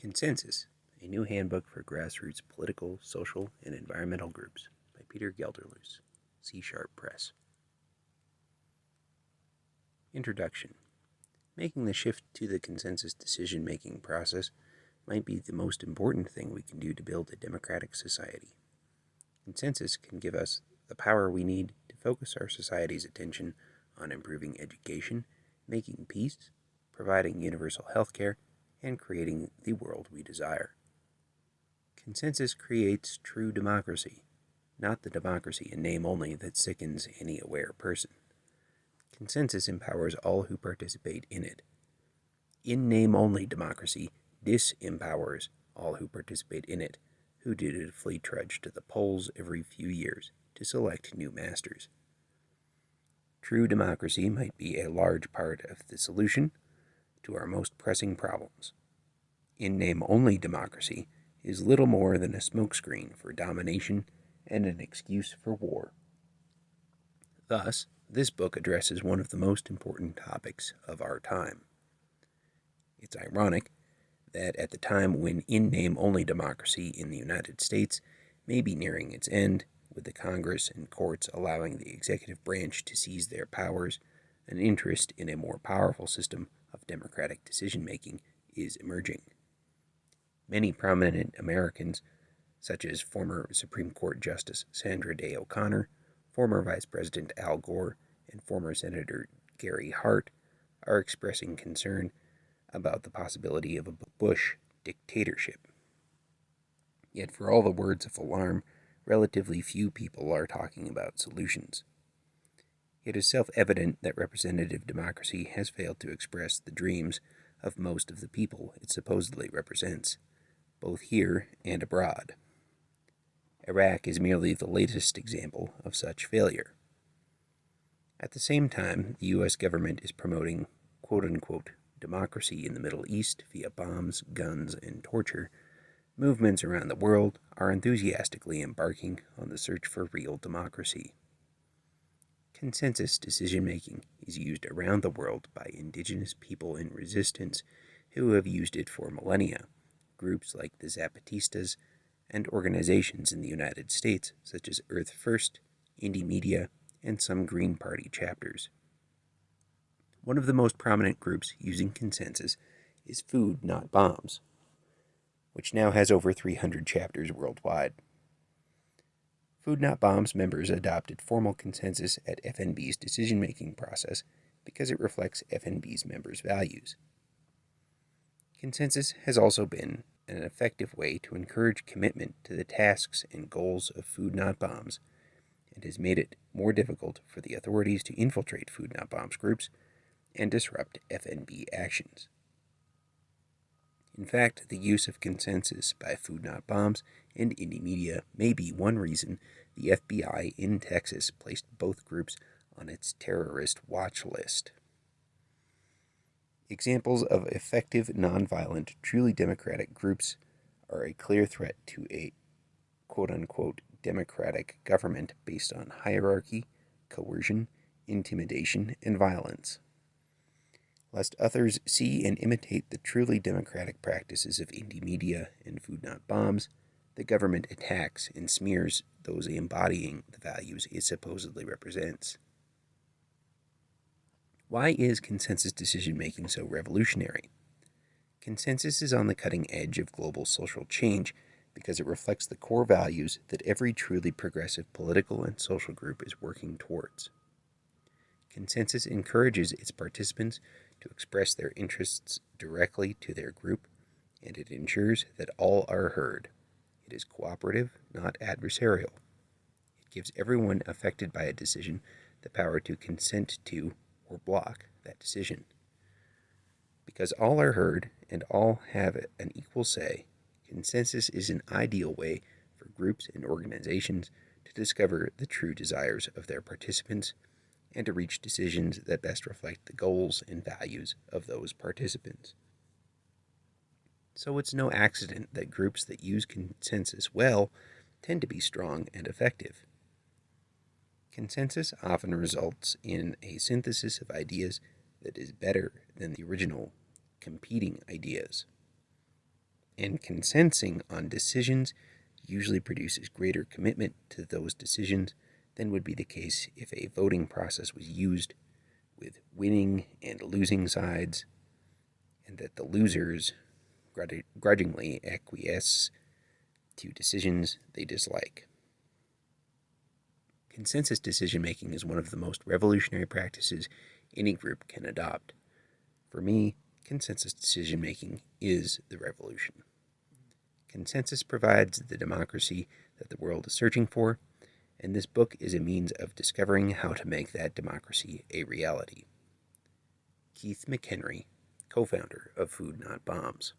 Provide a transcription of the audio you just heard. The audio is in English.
Consensus, a new handbook for grassroots political, social, and environmental groups by Peter Gelderloos, C# Press. Introduction. Making the shift to the consensus decision-making process might be the most important thing we can do to build a democratic society. Consensus can give us the power we need to focus our society's attention on improving education, making peace, providing universal health care, and creating the world we desire. Consensus creates true democracy, not the democracy in name only that sickens any aware person. Consensus empowers all who participate in it. In name only democracy disempowers all who participate in it, who dutifully trudge to the polls every few years to select new masters. True democracy might be a large part of the solution to our most pressing problems. In name only democracy is little more than a smokescreen for domination and an excuse for war. Thus, this book addresses one of the most important topics of our time. It's ironic that at the time when in-name only democracy in the United States may be nearing its end, with the Congress and courts allowing the executive branch to seize their powers, an interest in a more powerful system of democratic decision-making is emerging. Many prominent Americans, such as former Supreme Court Justice Sandra Day O'Connor, former Vice President Al Gore, and former Senator Gary Hart, are expressing concern about the possibility of a Bush dictatorship. Yet for all the words of alarm, relatively few people are talking about solutions. It is self-evident that representative democracy has failed to express the dreams of most of the people it supposedly represents, both here and abroad. Iraq is merely the latest example of such failure. At the same time, the U.S. government is promoting quote-unquote democracy in the Middle East via bombs, guns, and torture. Movements around the world are enthusiastically embarking on the search for real democracy. Consensus decision-making is used around the world by indigenous people in resistance who have used it for millennia, groups like the Zapatistas, and organizations in the United States such as Earth First, Indymedia, and some Green Party chapters. One of the most prominent groups using consensus is Food Not Bombs, which now has over 300 chapters worldwide. Food Not Bombs members adopted formal consensus at FNB's decision-making process because it reflects FNB's members' values. Consensus has also been an effective way to encourage commitment to the tasks and goals of Food Not Bombs, and has made it more difficult for the authorities to infiltrate Food Not Bombs groups and disrupt FNB actions. In fact, the use of consensus by Food Not Bombs and Indymedia may be one reason the FBI in Texas placed both groups on its terrorist watch list. Examples of effective, nonviolent, truly democratic groups are a clear threat to a quote-unquote democratic government based on hierarchy, coercion, intimidation, and violence. Lest others see and imitate the truly democratic practices of Indymedia and Food Not Bombs, the government attacks and smears those embodying the values it supposedly represents. Why is consensus decision-making so revolutionary? Consensus is on the cutting edge of global social change because it reflects the core values that every truly progressive political and social group is working towards. Consensus encourages its participants to express their interests directly to their group, and it ensures that all are heard. It is cooperative, not adversarial. It gives everyone affected by a decision the power to consent to or block that decision. Because all are heard and all have an equal say, consensus is an ideal way for groups and organizations to discover the true desires of their participants and to reach decisions that best reflect the goals and values of those participants. So it's no accident that groups that use consensus well tend to be strong and effective. Consensus often results in a synthesis of ideas that is better than the original competing ideas. And consensing on decisions usually produces greater commitment to those decisions than would be the case if a voting process was used with winning and losing sides, and that the losers grudgingly acquiesce to decisions they dislike. Consensus decision-making is one of the most revolutionary practices any group can adopt. For me, consensus decision-making is the revolution. Consensus provides the democracy that the world is searching for, and this book is a means of discovering how to make that democracy a reality. Keith McHenry, co-founder of Food Not Bombs.